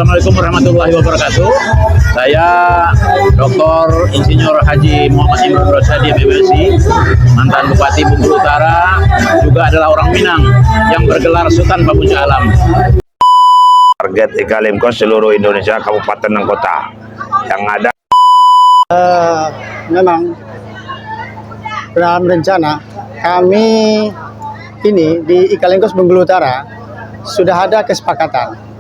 Assalamualaikum warahmatullahi wabarakatuh. Saya Dr. Insinyur Haji Muhammad Imran Rosadi MMSI, mantan Bupati Bengkulu Utara, juga adalah orang Minang yang bergelar Sultan Pamuja Alam. Target Ikalimkos seluruh Indonesia, kabupaten dan kota yang ada. Memang dalam rencana kami ini di Ikalimkos Bengkulu Utara sudah ada kesepakatan.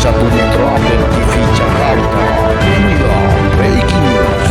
Satu Metro Update TV Jakarta. Inilah breaking news.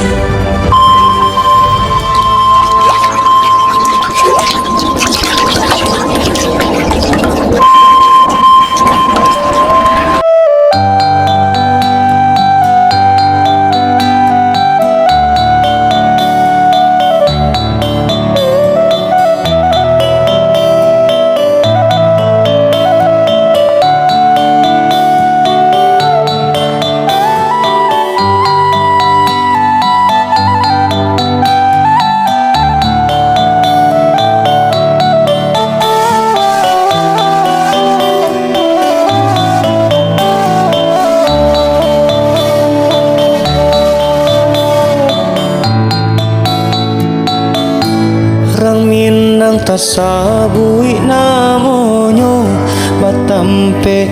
Tasabui namonyo batampe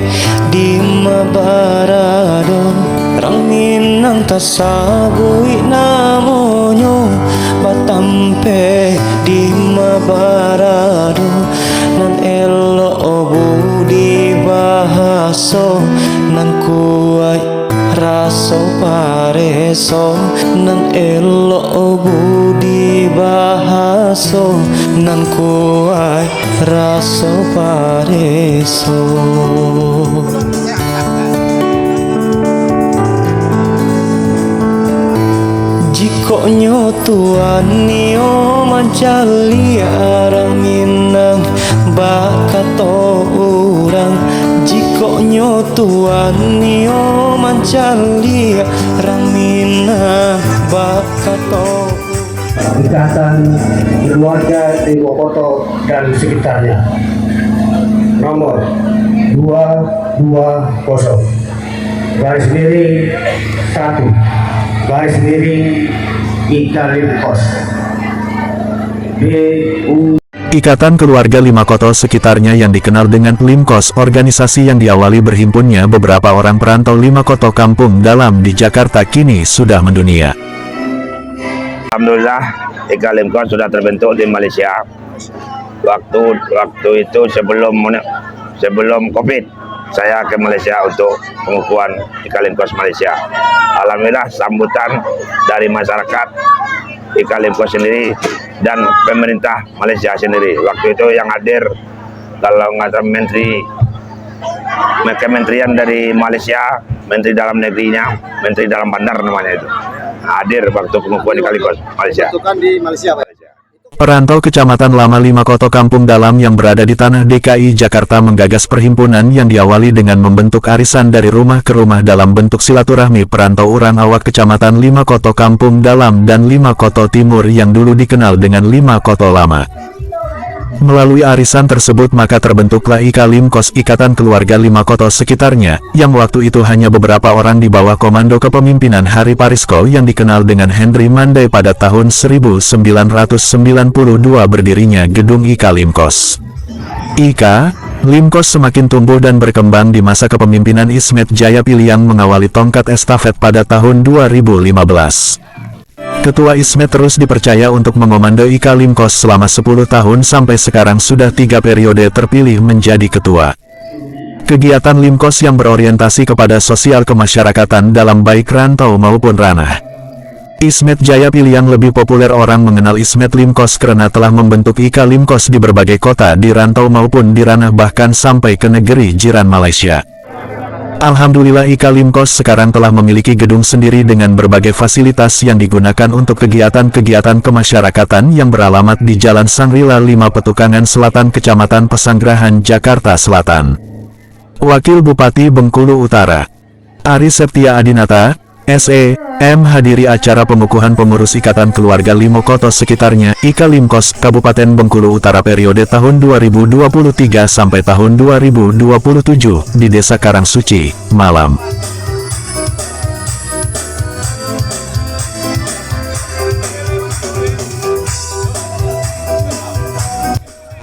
di mabarado Rang Minang tasabui namonyo batampe di mabarado Nan elo budi bahaso nan kuai raso pareso nan elo budi bahaso nan kuai raso pareso. Jiko nyotuan nio mancali arang Minang bakato urang Jiko nyotuan nio mancali arang Minang bakato Ikatan Keluarga di Wokoto dan sekitarnya nomor 220 garis miring 1 garis miring Ikalimkos Ikatan Keluarga Lima Koto sekitarnya yang dikenal dengan Limkos, organisasi yang diawali berhimpunnya beberapa orang perantau Lima Koto kampung dalam di Jakarta kini sudah mendunia. Alhamdulillah, Ikalimkos sudah terbentuk di Malaysia. Waktu itu sebelum COVID, saya ke Malaysia untuk pengukuhan Ikalimkos Malaysia. Alhamdulillah sambutan dari masyarakat Ikalimkos sendiri dan pemerintah Malaysia sendiri. Waktu itu yang hadir kalau nggak salah kementerian dari Malaysia, Menteri Dalam Negerinya, Menteri Dalam Bandar namanya itu. Hadir waktu pengukuhan Ikalimkos Malaysia. Di Malaysia, Pak. Perantau Kecamatan Lama Lima Koto Kampung Dalam yang berada di tanah DKI Jakarta menggagas perhimpunan yang diawali dengan membentuk arisan dari rumah ke rumah dalam bentuk silaturahmi perantau Uran Awak Kecamatan Lima Koto Kampung Dalam dan Lima Koto Timur yang dulu dikenal dengan Lima Koto Lama. Melalui arisan tersebut maka terbentuklah Ikalimkos, Ikatan Keluarga Lima Koto sekitarnya, yang waktu itu hanya beberapa orang di bawah komando kepemimpinan Hari Parisko yang dikenal dengan Henry Mandai. Pada tahun 1992 berdirinya gedung Ikalimkos. Limkos semakin tumbuh dan berkembang di masa kepemimpinan Ismet Jayapili yang mengawali tongkat estafet pada tahun 2015. Ketua Ismet terus dipercaya untuk mengomando Ikalimkos selama 10 tahun sampai sekarang sudah 3 periode terpilih menjadi ketua. Kegiatan Limkos yang berorientasi kepada sosial kemasyarakatan dalam baik rantau maupun ranah. Ismet Jayapili yang lebih populer orang mengenal Ismet Limkos karena telah membentuk Ikalimkos di berbagai kota di rantau maupun di ranah bahkan sampai ke negeri jiran Malaysia. Alhamdulillah IKA Limkos sekarang telah memiliki gedung sendiri dengan berbagai fasilitas yang digunakan untuk kegiatan-kegiatan kemasyarakatan yang beralamat di Jalan Sangrila 5 Petukangan Selatan Kecamatan Pesanggerahan, Jakarta Selatan. Wakil Bupati Bengkulu Utara, Ari Septia Adinata, SE.M hadiri acara pengukuhan pengurus Ikatan Keluarga Limo Koto sekitarnya IKA Limkos Kabupaten Bengkulu Utara periode tahun 2023 sampai tahun 2027 di Desa Karangsuci, Malam.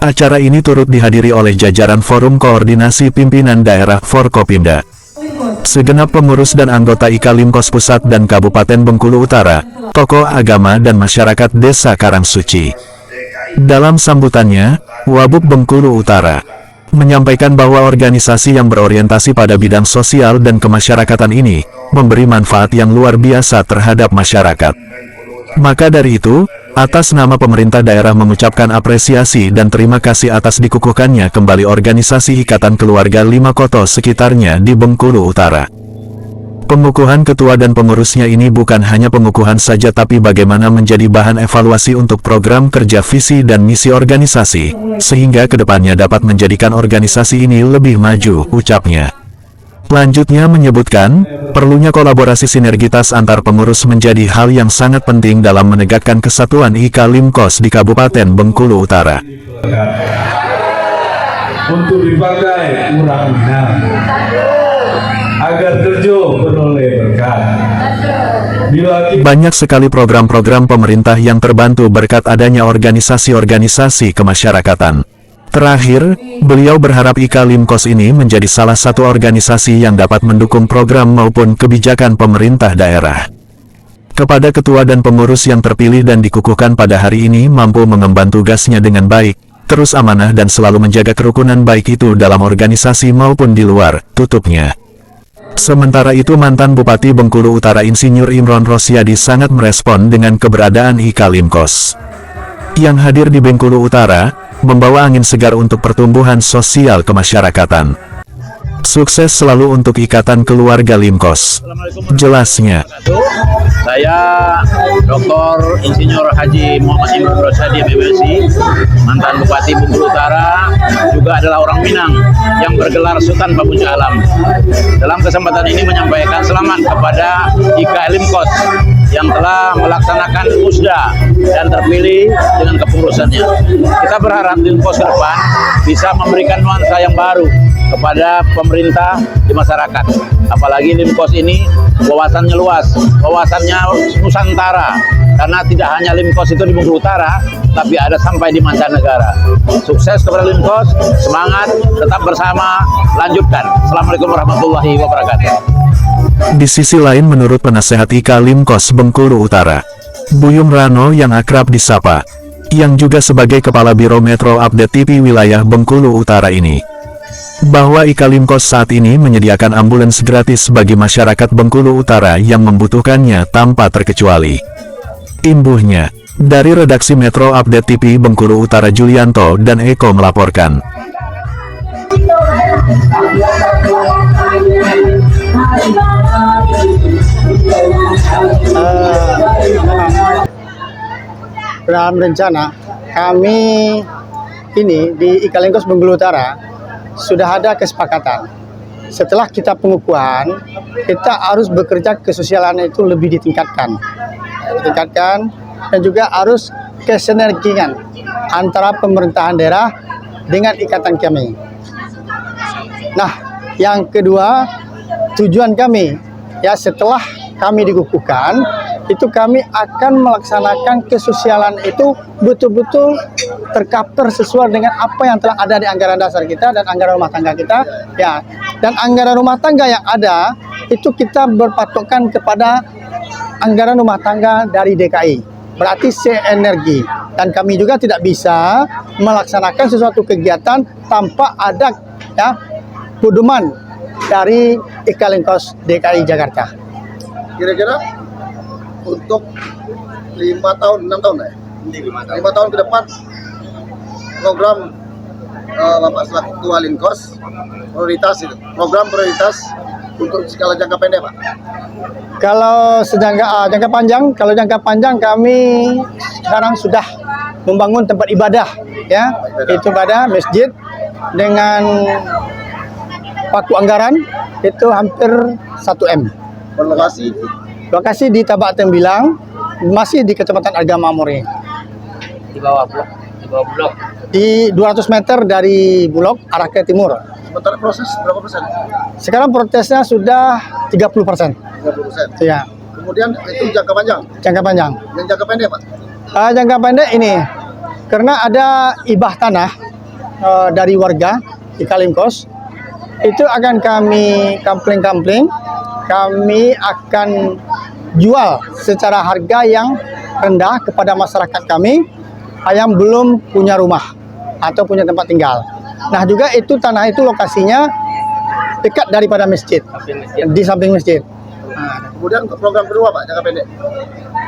Acara ini turut dihadiri oleh jajaran Forum Koordinasi Pimpinan Daerah Forkopimda, segenap pengurus dan anggota IKA Limkos Pusat dan Kabupaten Bengkulu Utara, tokoh agama dan masyarakat Desa Karangsuci. Dalam sambutannya, Wabub Bengkulu Utara menyampaikan bahwa organisasi yang berorientasi pada bidang sosial dan kemasyarakatan ini memberi manfaat yang luar biasa terhadap masyarakat. Maka dari itu, atas nama pemerintah daerah mengucapkan apresiasi dan terima kasih atas dikukuhkannya kembali organisasi Ikatan Keluarga Lima Koto sekitarnya di Bengkulu Utara. Pengukuhan ketua dan pengurusnya ini bukan hanya pengukuhan saja tapi bagaimana menjadi bahan evaluasi untuk program kerja visi dan misi organisasi, sehingga kedepannya dapat menjadikan organisasi ini lebih maju, ucapnya. Lanjutnya menyebutkan, perlunya kolaborasi sinergitas antar pengurus menjadi hal yang sangat penting dalam menegakkan kesatuan IKA Limkos di Kabupaten Bengkulu Utara. Untuk dipakai kurang minang, agar kerja beroleh berkat. Banyak sekali program-program pemerintah yang terbantu berkat adanya organisasi-organisasi kemasyarakatan. Terakhir, beliau berharap IKA Limkos ini menjadi salah satu organisasi yang dapat mendukung program maupun kebijakan pemerintah daerah. Kepada ketua dan pengurus yang terpilih dan dikukuhkan pada hari ini mampu mengemban tugasnya dengan baik, terus amanah dan selalu menjaga kerukunan baik itu dalam organisasi maupun di luar, tutupnya. Sementara itu mantan Bupati Bengkulu Utara Insinyur Imron Rosyadi sangat merespon dengan keberadaan IKA Limkos. Yang hadir di Bengkulu Utara, membawa angin segar untuk pertumbuhan sosial kemasyarakatan. Sukses selalu untuk Ikatan Keluarga Limkos, jelasnya. Saya Dr. Insinyur Haji Muhammad Imron Rosyadi MMSI, mantan Bupati Bengkulu Utara, juga adalah orang Minang yang bergelar Sultan Babuja Alam. Dalam kesempatan ini menyampaikan selamat kepada IKA Limkos yang telah melaksanakan musda dan terpilih dengan kepengurusannya. Kita berharap Limkos ke depan bisa memberikan nuansa yang baru kepada pemerintah di masyarakat. Apalagi Limkos ini wawasannya luas, wawasannya Nusantara, karena tidak hanya Limkos itu di Bengkulu Utara, tapi ada sampai di mancanegara. Sukses kepada Limkos, semangat, tetap bersama, lanjutkan. Assalamualaikum warahmatullahi wabarakatuh. Di sisi lain menurut penasehat IKA Limkos Bengkulu Utara, Buyung Rano yang akrab disapa, yang juga sebagai Kepala Biro Metro Update TV wilayah Bengkulu Utara ini, bahwa IKA Limkos saat ini menyediakan ambulans gratis bagi masyarakat Bengkulu Utara yang membutuhkannya tanpa terkecuali. Imbuhnya, dari redaksi Metro Update TV Bengkulu Utara Julianto dan Eko melaporkan. Dalam rencana kami ini di IKA Limkos Bengkulu Utara sudah ada kesepakatan. Setelah kita pengukuhan, kita harus bekerja kesosialan itu lebih ditingkatkan, dan juga harus kesinergian antara pemerintahan daerah dengan ikatan kami. Nah, yang kedua, tujuan kami ya setelah kami dikukuhkan, itu kami akan melaksanakan kesosialan itu betul-betul tercover sesuai dengan apa yang telah ada di anggaran dasar kita dan anggaran rumah tangga kita ya. Dan anggaran rumah tangga yang ada itu kita berpatokan kepada anggaran rumah tangga dari DKI, berarti seenergi, dan kami juga tidak bisa melaksanakan sesuatu kegiatan tanpa ada ya pedoman dari IKA Limkos DKI Jakarta. Kira-kira untuk 5 tahun, 6 tahun ya? 5 tahun ke depan program Bapak selaku Ketua Limkos prioritas itu, program prioritas untuk skala jangka pendek Pak? Kalau jangka panjang kami sekarang sudah membangun tempat ibadah, ya, itu ibadah masjid dengan paku anggaran itu hampir 1 M. Berlokasi Lokasi di Tabak Tembilang, masih di Kecamatan Agama Mori. Di bawah blok. Di 200 meter dari Bulog arah ke timur. sementara proses berapa persen? Sekarang prosesnya sudah 30%. 30%. Ya, Kemudian itu jangka panjang. jangka panjang. Yang jangka pendek Pak? Jangka pendek ini karena ada ibah tanah dari warga di Kalimkos, itu akan kami kampling, kami akan jual secara harga yang rendah kepada masyarakat kami yang belum punya rumah atau punya tempat tinggal. Nah juga itu tanah itu lokasinya dekat daripada masjid, di samping masjid. Kemudian untuk program kedua Pak, jangka pendek.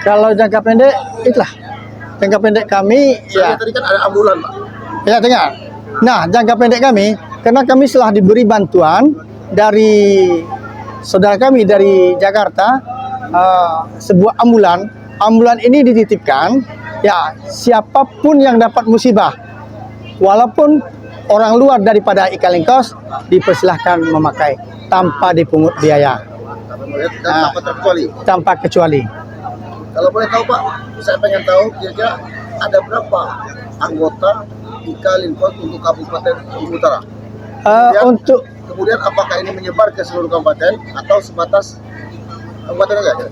Kalau jangka pendek itulah jangka pendek kami ya. Tadi kan ada ambulan Pak. Ya dengar. Nah jangka pendek kami karena kami telah diberi bantuan dari saudara kami dari Jakarta, sebuah ambulan ini dititipkan ya, siapapun yang dapat musibah walaupun orang luar daripada Ikalingkos dipersilahkan memakai tanpa dipungut biaya, Tanpa terkecuali. tanpa kecuali. Kalau boleh tahu Pak, saya pengen tahu kira-kira ada berapa anggota Ikalingkos untuk Kabupaten Bengkulu Utara? Kemudian apakah ini menyebar ke seluruh kabupaten atau sebatas kabupaten saja?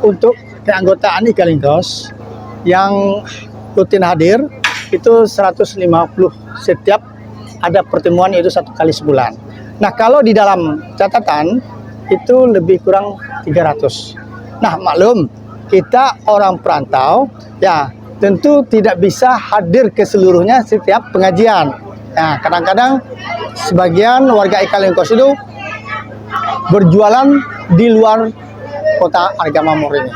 Untuk keanggotaan Ikalingkos yang rutin hadir itu 150 setiap ada pertemuan, itu 1 kali sebulan. Nah kalau di dalam catatan itu lebih kurang 300. Nah maklum kita orang perantau ya tentu tidak bisa hadir ke seluruhnya setiap pengajian. Nah kadang-kadang sebagian warga Ikalingkos itu berjualan di luar kota Agama Mori ini.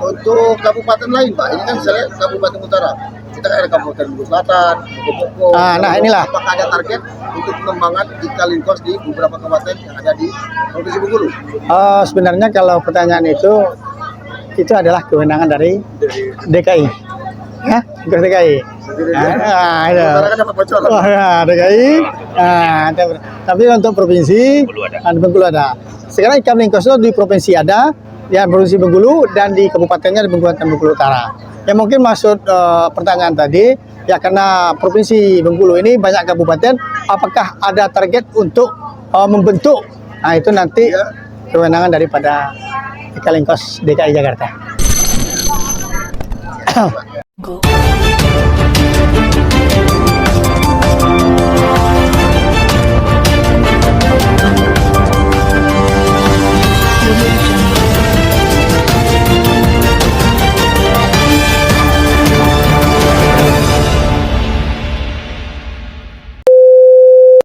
Untuk kabupaten lain Pak, ini kan saya Kabupaten Utara. Kita kan ada Kabupaten Bengkulu Selatan, Bogor. Nah inilah. Apakah ada target untuk pengembangan Ikalingkos di beberapa kabupaten yang ada di Provinsi Bengkulu? Sebenarnya kalau pertanyaan itu adalah kewenangan dari DKI. Ya, ke DKI. Utara kan dapat bocor. Oh ya, DKI. Tapi untuk provinsi Bengkulu ada. Sekarang Ikalingkos itu di provinsi ada, ya provinsi Bengkulu dan di kabupatennya di Bengkulu Utara. Ya mungkin maksud pertanyaan tadi ya karena provinsi Bengkulu ini banyak kabupaten, apakah ada target untuk membentuk? Nah itu nanti kewenangan daripada Ikalingkos DKI Jakarta. Go.